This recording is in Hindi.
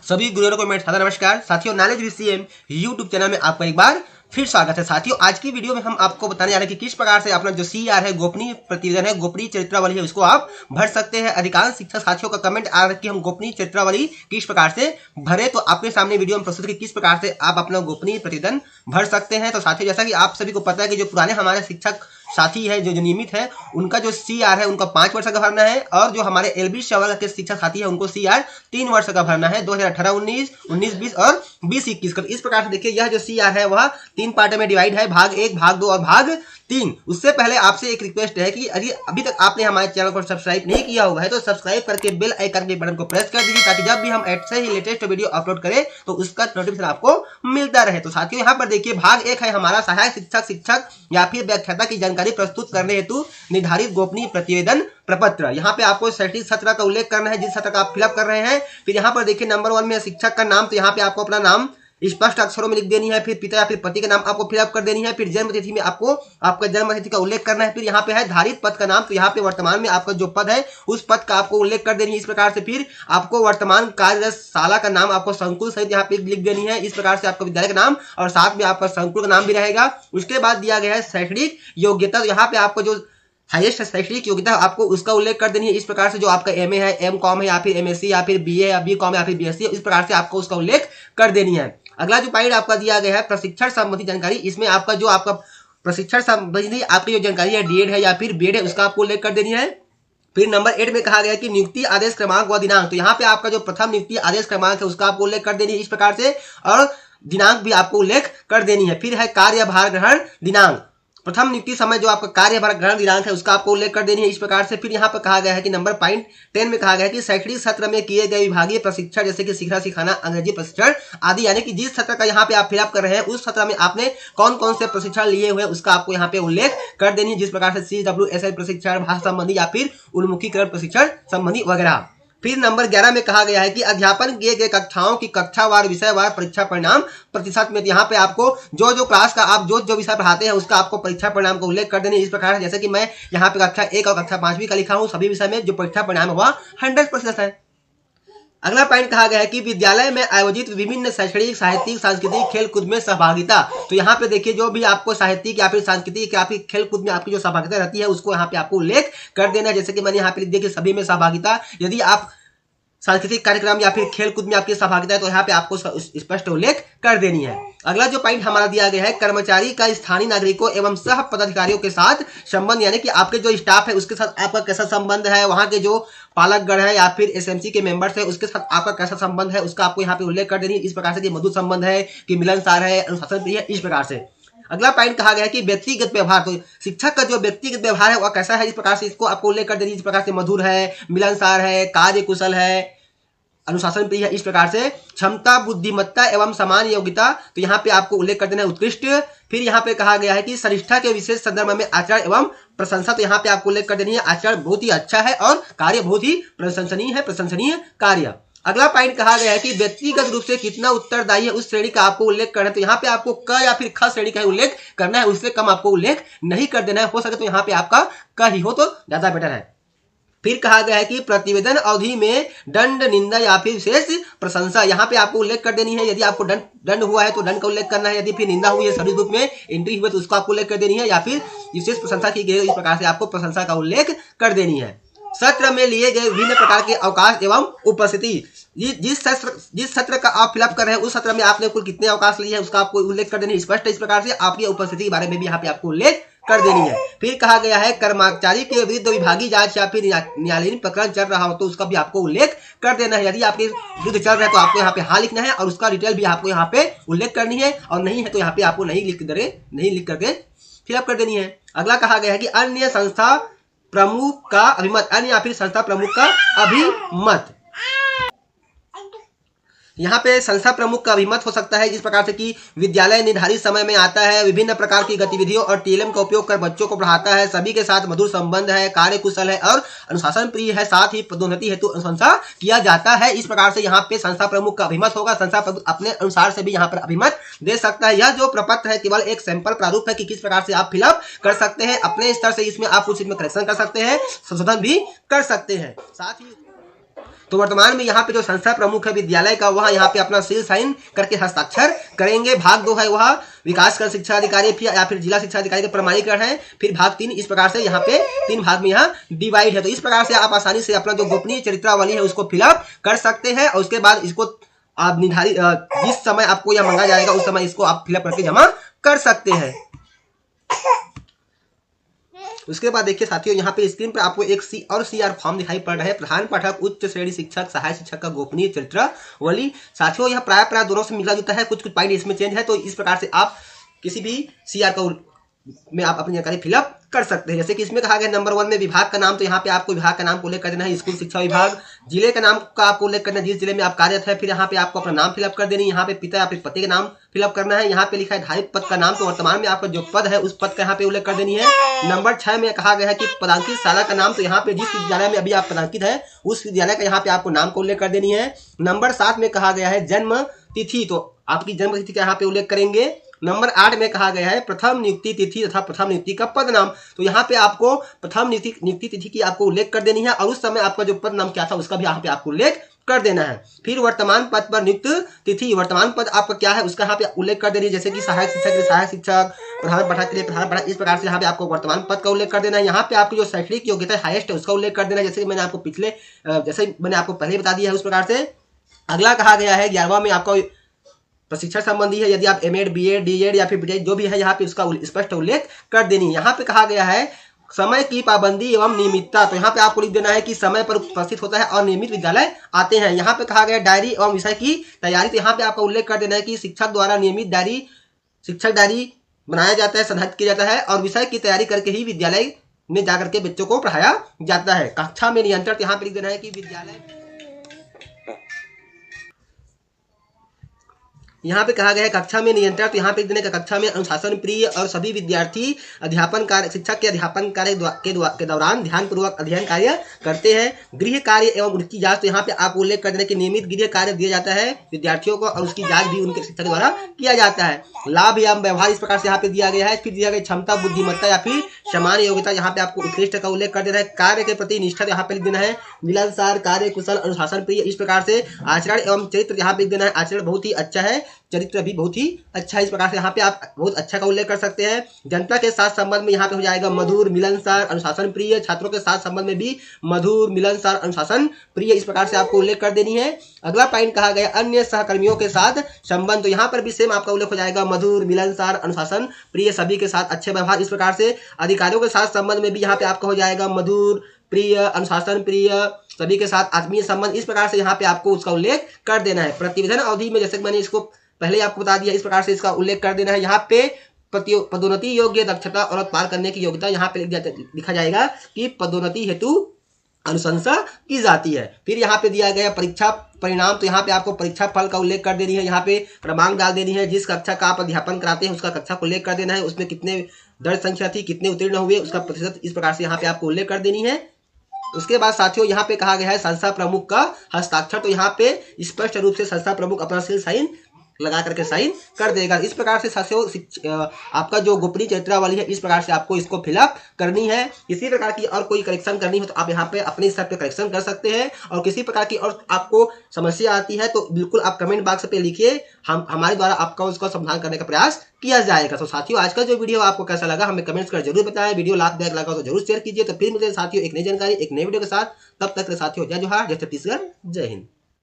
सभी गुरुओं को मेरा सादर नमस्कार। साथियों, नॉलेज VCM यूट्यूब चैनल में आपका एक बार फिर स्वागत है। साथियों, आज की वीडियो में हम आपको बताने जा रहे हैं कि किस प्रकार से अपना जो CR है, गोपनीय प्रतिवेदन है, गोपनीय चरित्रावली है, उसको आप भर सकते हैं। अधिकांश शिक्षक साथियों का कमेंट आ रहा है कि हम गोपनीय चरित्रावली किस प्रकार से भरे, तो आपके सामने वीडियो में प्रस्तुत की किस प्रकार से आप अपना गोपनीय प्रतिवेदन भर सकते हैं। तो साथियों, जैसा कि आप सभी को पता है कि जो पुराने हमारे शिक्षक साथी है, जो नियमित है, उनका जो CR है उनका 5 वर्ष का भरना है, और जो हमारे LB वर्ग के शिक्षक साथी है उनको CR 3 वर्ष का भरना है, 2018-19, 19-20 और 20-21 का। इस प्रकार से देखिए, यह जो CR है वह 3 पार्ट में डिवाइड है, भाग 1, भाग 2 और भाग 3। उससे पहले आपसे एक रिक्वेस्ट है कि यदि अभी तक आपने हमारे चैनल को सब्सक्राइब नहीं किया हुआ है तो सब्सक्राइब करके बेल आइकन के बटन को प्रेस कर दीजिए, ताकि जब भी हम ऐसे ही लेटेस्ट वीडियो अपलोड करें तो उसका नोटिफिकेशन आपको मिलता रहे। तो साथियों, यहाँ पर देखिए, भाग 1 है हमारा सहायक शिक्षक या फिर व्याख्याता की जानकारी प्रस्तुत करने हेतु निर्धारित गोपनीय प्रतिवेदन प्रपत्र। यहाँ पे आपको शैक्षणिक सत्र का उल्लेख करना है, जिस सत्र का आप फिलअप कर रहे हैं। फिर यहाँ पर देखिए, नंबर 1 में शिक्षक का नाम, तो यहाँ पे आपको अपना नाम स्पष्ट अक्षरों में लिख देनी है। फिर पिता या फिर पति का नाम आपको फिलअप कर देनी है। फिर जन्म तिथि में आपको आपका जन्म तिथि का उल्लेख करना है। फिर यहाँ पे है धारित पद का नाम, तो यहाँ पे वर्तमान में आपका जो पद है उस पद का आपको उल्लेख कर देनी है इस प्रकार से। फिर आपको वर्तमान कार्यशाला का नाम आपको संकुल सहित यहाँ पे लिख देनी है इस प्रकार से, आपका विद्यालय का नाम और साथ में आपका संकुल का नाम भी रहेगा। उसके बाद दिया गया है शैक्षणिक योग्यता, तो यहाँ पे आपको जो हाईएस्ट शैक्षणिक योग्यता आपको उसका उल्लेख कर देनी है इस प्रकार से। जो आपका MA है, M.Com है, या फिर MSc या फिर BA या B.Com या फिर BSc, इस प्रकार से आपको उसका उल्लेख कर देनी है। अगला जो पॉइंट आपका दिया गया है प्रशिक्षण संबंधी जानकारी, इसमें आपका जो आपका प्रशिक्षण संबंधी आपकी जो जानकारी है, DED है या फिर BEd है, उसका आपको उल्लेख कर देनी है। फिर नंबर 8 में कहा गया है कि नियुक्ति आदेश क्रमांक व दिनांक, तो यहाँ पे आपका जो प्रथम नियुक्ति आदेश क्रमांक है उसका आपको उल्लेख कर देनी है इस प्रकार से, और दिनांक भी आपको उल्लेख कर देनी है। फिर है कार्यभार ग्रहण दिनांक, प्रथम नियुक्ति समय जो आपका कार्यभार ग्रहण दिनांक है उसका आपको उल्लेख कर देनी है इस प्रकार से। फिर यहाँ पर कहा गया है कि नंबर पॉइंट 10 में कहा गया है कि शैक्षणिक सत्र में किए गए विभागीय प्रशिक्षण, जैसे कि सीखना सिखाना, अंग्रेजी प्रशिक्षण आदि, यानी कि जिस सत्र का यहाँ पे आप फिलअप कर रहे हैं उस सत्र में आपने कौन कौन से प्रशिक्षण लिए हुए हैं उसका आपको यहाँ पे उल्लेख कर देनी है, जिस प्रकार से CWSL प्रशिक्षण, भाषा संबंधी या फिर उन्मुखीकरण प्रशिक्षण संबंधी वगैरह। फिर नंबर 11 में कहा गया है कि अध्यापन किए गए कक्षाओं की कक्षावार विषयवार परीक्षा परिणाम प्रतिशत में, यहाँ पे आपको जो क्लास का आप जो विषय पढ़ाते हैं उसका आपको परीक्षा परिणाम का उल्लेख कर देने इस प्रकार है। जैसे कि मैं यहाँ पे कक्षा 1 और कक्षा 5वीं का लिखा हूँ, सभी विषय में जो परीक्षा परिणाम हुआ 100% है। अगला पॉइंट कहा गया है कि विद्यालय में आयोजित विभिन्न शैक्षणिक, साहित्यिक, सांस्कृतिक, खेलकूद में सहभागिता, तो यहाँ पे देखिए, जो भी आपको साहित्यिक या फिर सांस्कृतिक या फिर खेलकूद में आपकी जो सहभागिता रहती है उसको यहाँ पे आपको उल्लेख कर देना है। जैसे कि मैंने यहाँ पे लिख दिया कि सभी में सहभागिता, यदि आप सांस्कृतिक कार्यक्रम या फिर खेलकूद में आपकी सहभागिता है तो यहाँ पे आपको स्पष्ट उल्लेख कर देनी है। अगला जो पॉइंट हमारा दिया गया है, कर्मचारी का स्थानीय नागरिकों एवं सह पदाधिकारियों के साथ संबंध, यानी कि आपके जो स्टाफ है उसके साथ आपका कैसा संबंध है, वहां के जो पालकगण है या फिर SMC के मेंबर्स है उसके साथ आपका कैसा संबंध है उसका आपको यहाँ पे उल्लेख कर देनी इस प्रकार से, कि मधुर संबंध है, कि मिलनसार है, अनुशासन प्रिय है, इस प्रकार से। अगला पॉइंट कहा गया है कि व्यक्तिगत व्यवहार, तो शिक्षक का जो व्यक्तिगत व्यवहार है वह कैसा है इस प्रकार से, इसको आपको उल्लेख कर देनी इस प्रकार से, मधुर है, मिलनसार है, कार्य कुशल है, अनुशासन प्रिय है, इस प्रकार से। क्षमता, बुद्धिमत्ता एवं समान योग्यता, तो यहाँ पे आपको उल्लेख कर देना है उत्कृष्ट। फिर यहाँ पे कहा गया है कि सरिष्ठा के विशेष संदर्भ में आचरण एवं प्रशंसा, तो यहाँ पे आपको उल्लेख कर देनी है आचरण बहुत ही अच्छा है और कार्य बहुत ही प्रशंसनीय है, प्रशंसनीय कार्य। अगला पॉइंट कहा गया है कि व्यक्तिगत रूप से कितना उत्तरदायी है उस श्रेणी का आपको उल्लेख करना है, तो यहाँ पे आपको क या फिर ख श्रेणी का उल्लेख करना है, उससे कम आपको उल्लेख नहीं कर देना है। हो सके तो यहाँ पे आपका क ही हो तो ज्यादा बेटर है। फिर कहा गया है कि प्रतिवेदन अवधि में दंड, निंदा या फिर विशेष प्रशंसा, यहाँ पे आपको उल्लेख कर देनी है। यदि आपको दंड हुआ है तो दंड का उल्लेख करना है, यदि फिर निंदा हुई है, सभी रूप में एंट्री हुई तो उसको आपको उल्लेख कर देनी है, या फिर विशेष प्रशंसा की गई इस प्रकार से आपको प्रशंसा का उल्लेख कर देनी है। सत्र में लिए गए विभिन्न प्रकार के अवकाश एवं उपस्थिति, जिस सत्र का आप फिलअप कर रहे हैं उस सत्र में आपने कुल कितने अवकाश लिए हैं उसका आपको उल्लेख कर देनी है स्पष्ट इस प्रकार से। आपकी उपस्थिति के बारे में भी यहाँ पे आपको उल्लेख कर देनी है। फिर कहा गया है कर्मचारी के विरुद्ध विभागीय जांच या फिर न्यायालयीन प्रकरण चल रहा हो तो उसका भी आपको उल्लेख कर देना है। यदि आपके विरुद्ध चल रहा है तो आपको यहाँ पे हाँ लिखना है और उसका डिटेल भी आपको यहाँ पे उल्लेख करनी है, और नहीं है तो यहाँ पे आपको नहीं लिख करके फिलअप कर देनी है। अगला कहा गया है कि अन्य संस्था प्रमुख का अभिमत, अन्य या फिर संस्था प्रमुख का अभिमत, यहाँ पे संस्था प्रमुख का अभिमत हो सकता है इस प्रकार से कि विद्यालय निर्धारित समय में आता है, विभिन्न प्रकार की गतिविधियों और TLM का उपयोग कर बच्चों को पढ़ाता है, सभी के साथ मधुर संबंध है, कार्य कुशल है और अनुशासन प्रिय है, साथ ही पदोन्नति हेतु अनुशंसा किया जाता है। इस प्रकार से यहाँ पे संस्था प्रमुख का अभिमत होगा। संस्था प्रमुख अपने अनुसार से भी यहाँ पर अभिमत दे सकता है। यह जो प्रपत्र है केवल एक सैंपल प्रारूप है कि किस प्रकार से आप फिलअप कर सकते हैं अपने स्तर से, इसमें आप कुछ इसमें करेक्शन कर सकते हैं, संशोधन भी कर सकते हैं। साथ ही तो वर्तमान में यहाँ पे जो संस्था प्रमुख है विद्यालय का, वह यहाँ पे अपना सील साइन करके हस्ताक्षर करेंगे। भाग 2 है वह विकासखंड शिक्षा अधिकारी या फिर जिला शिक्षा अधिकारी का प्रमाणीकरण है। फिर भाग 3 इस प्रकार से यहाँ पे 3 भाग में यहाँ डिवाइड है। तो इस प्रकार से आप आसानी से अपना जो गोपनीय चरित्रावली है उसको फिलअप कर सकते हैं और उसके बाद इसको आप निर्धारित जिस समय आपको यह मांगा जाएगा उस समय इसको आप फिलअप करके जमा कर सकते हैं। उसके बाद देखिए साथियों, यहाँ पे स्क्रीन पे आपको एक CR फॉर्म दिखाई पड़ रहा है। प्रधान पाठक, उच्च श्रेणी शिक्षक, सहायक शिक्षक का गोपनीय चरित्रावली। साथियों यह प्राय दोनों से मिला जुलता है, कुछ पॉइंट इसमें चेंज है। तो इस प्रकार से आप किसी भी CR का में आप अपनी जानकारी फिलअप कर सकते हैं। जैसे कि इसमें कहा गया नंबर 1 में विभाग का नाम, तो यहाँ पे आपको विभाग का नाम को उल्लेख कर देना है, स्कूल शिक्षा विभाग। जिले का नाम का आपको उल्लेख करना है, जिस जिले में आप कार्यरत है। फिर यहाँ पे आपको अपना नाम फिलअप कर देनी है। यहाँ पे पिता या फिर पति का नाम फिलअप करना है। यहाँ पे लिखा है धारित पद का नाम, तो वर्तमान में आपका जो पद है उस पद का यहाँ पे उल्लेख कर देनी है। नंबर 6 में कहा गया है कि पदांकित शाला का नाम, तो यहाँ पे जिस विद्यालय में अभी आप पदांकित है उस विद्यालय का यहाँ पे आपको नाम को उल्लेख कर देनी है। नंबर 7 में कहा गया है जन्म तिथि, तो आपकी जन्म तिथि का यहाँ पे उल्लेख करेंगे। नंबर 8 में कहा गया है प्रथम नियुक्ति तिथि तथा प्रथम नियुक्ति का पद नाम, तो यहाँ पे आपको प्रथम नियुक्ति तिथि की आपको उल्लेख कर देनी है और उस समय आपका जो पद नाम क्या था उसका भी यहाँ पे आपको उल्लेख कर देना है। फिर वर्तमान पद पर नियुक्त तिथि, वर्तमान पद आपका क्या है उसका यहाँ पे उल्लेख कर देनी है। जैसे कि सहायक शिक्षक के लिए सहायक शिक्षक, प्रधान पाठक के लिए प्रधान पाठक, इस प्रकार से यहाँ पे आपको वर्तमान पद का उल्लेख कर देना है। यहाँ पे आपकी जो शैक्षणिक योग्यता हाईएस्ट है उसका उल्लेख कर देना है, जैसे मैंने आपको पहले बता दिया है उस प्रकार से। अगला कहा गया है 11वां में आपका प्रशिक्षण संबंधी है, यदि आप एमएड, बीएड, डीएड या फिर बीटेक जो भी है यहाँ पे उसका स्पष्ट उल्लेख कर देनी है। यहाँ पे कहा गया है समय की पाबंदी एवं नियमितता, तो यहाँ पे आपको लिख देना है कि समय पर उपस्थित होता है और नियमित विद्यालय आते हैं। यहाँ पे कहा गया डायरी एवं विषय की तैयारी, तो यहाँ पे आपका उल्लेख कर देना है कि शिक्षक द्वारा नियमित शिक्षक डायरी बनाया जाता है, संधारित किया जाता है और विषय की तैयारी करके ही विद्यालय में जाकर के बच्चों को पढ़ाया जाता है। कक्षा में नियंत्रण, यहाँ पे लिख देना है कि विद्यालय, यहाँ पे कहा गया है कक्षा में नियंत्रण, तो यहाँ पे देने का कक्षा में अनुशासन प्रिय और सभी विद्यार्थी अध्यापन कार्य शिक्षक के अध्यापन कार्य के दौरान ध्यानपूर्वक अध्ययन कार्य करते हैं। गृह कार्य एवं उनकी जांच, तो यहाँ पे आप उल्लेख कर देना कि नियमित गृह कार्य दिया जाता है विद्यार्थियों को और उसकी जांच भी उनके शिक्षक द्वारा किया जाता है। लाभ एवं व्यवहार इस प्रकार से यहाँ पे दिया गया है। फिर दिया गया क्षमता, बुद्धिमत्ता या फिर सामान्य योग्यता, यहाँ पे आपको उत्कृष्ट का उल्लेख कर देना है। कार्य के प्रति निष्ठा, यहाँ पे लिख देना है मिलनसार, कार्य कुशल, अनुशासन प्रिय, इस प्रकार से। आचरण एवं चरित्र, यहाँ पे लिख देना है आचरण बहुत ही अच्छा है, चरित्र भी बहुत ही अच्छा है, इस प्रकार से यहाँ पे आप बहुत अच्छा का उल्लेख कर सकते हैं। जनता के साथ संबंध में यहाँ पे हो जाएगा मधुर, मिलनसार, अनुशासन प्रिय। छात्रों के साथ संबंध में भी मधुर, मिलनसार, अनुशासन प्रिय, इस प्रकार से आपको उल्लेख कर देनी है। अगला पॉइंट कहा गया अन्य सहकर्मियों के साथ संबंध, तो यहाँ पर भी सेम आपका उल्लेख हो जाएगा मधुर, मिलनसार, अनुशासन प्रिय, सभी के साथ अच्छे व्यवहार, इस प्रकार से। अधिकारियों के साथ संबंध में भी यहाँ पे आपका हो जाएगा मधुर, प्रिय, अनुशासन प्रिय, सभी के साथ आत्मीय संबंध, इस प्रकार से यहाँ पे आपको उसका उल्लेख कर देना है। प्रतिवेदन अवधि में, जैसे मैंने इसको पहले आपको बता दिया, इस प्रकार से इसका उल्लेख कर देना है। यहाँ पे पदोन्नति योग्य दक्षता और पार करने की योग्यता, यहाँ पे लिखा जाएगा कि पदोन्नति हेतु अनुशंसा की जाती है। फिर यहाँ पे दिया गया परीक्षा परिणाम, तो यहाँ पे आपको परीक्षा फल का उल्लेख कर देनी है। यहाँ पे क्रमांक डाल देनी है, जिस कक्षा का आप अध्यापन कराते हैं उसका कक्षा को उल्लेख कर देना है, उसमें कितने दर्ज संख्या थी, कितने उत्तीर्ण हुए, उसका प्रतिशत, इस प्रकार से यहाँ पे आपको उल्लेख कर देनी है। उसके बाद साथियों यहाँ पे कहा गया है संस्था प्रमुख का हस्ताक्षर, तो यहाँ पे स्पष्ट रूप से संस्था प्रमुख अपना सील साइन लगा करके साइन कर देगा। इस प्रकार से साथियों आपका जो गोपनीय चरित्रावली है इस प्रकार से आपको इसको फिलअप करनी है। किसी प्रकार की और कोई करेक्शन करनी हो तो आप यहाँ पे अपने स्तर पे करेक्शन कर सकते हैं, और किसी प्रकार की और आपको समस्या आती है तो बिल्कुल आप कमेंट बॉक्स पे लिखिए, हम हमारे द्वारा आपका उसका समाधान करने का प्रयास किया जाएगा। तो साथियों आज का जो वीडियो आपको कैसा लगा हमें कमेंट्स कर जरूर बताएं। वीडियो लाभदायक लगा तो जरूर शेयर कीजिए। तो फिर मिलते हैं साथियों एक नई जानकारी एक नई वीडियो के साथ, तब तक साथियों जय जोहार, जय छत्तीसगढ़, जय हिंद।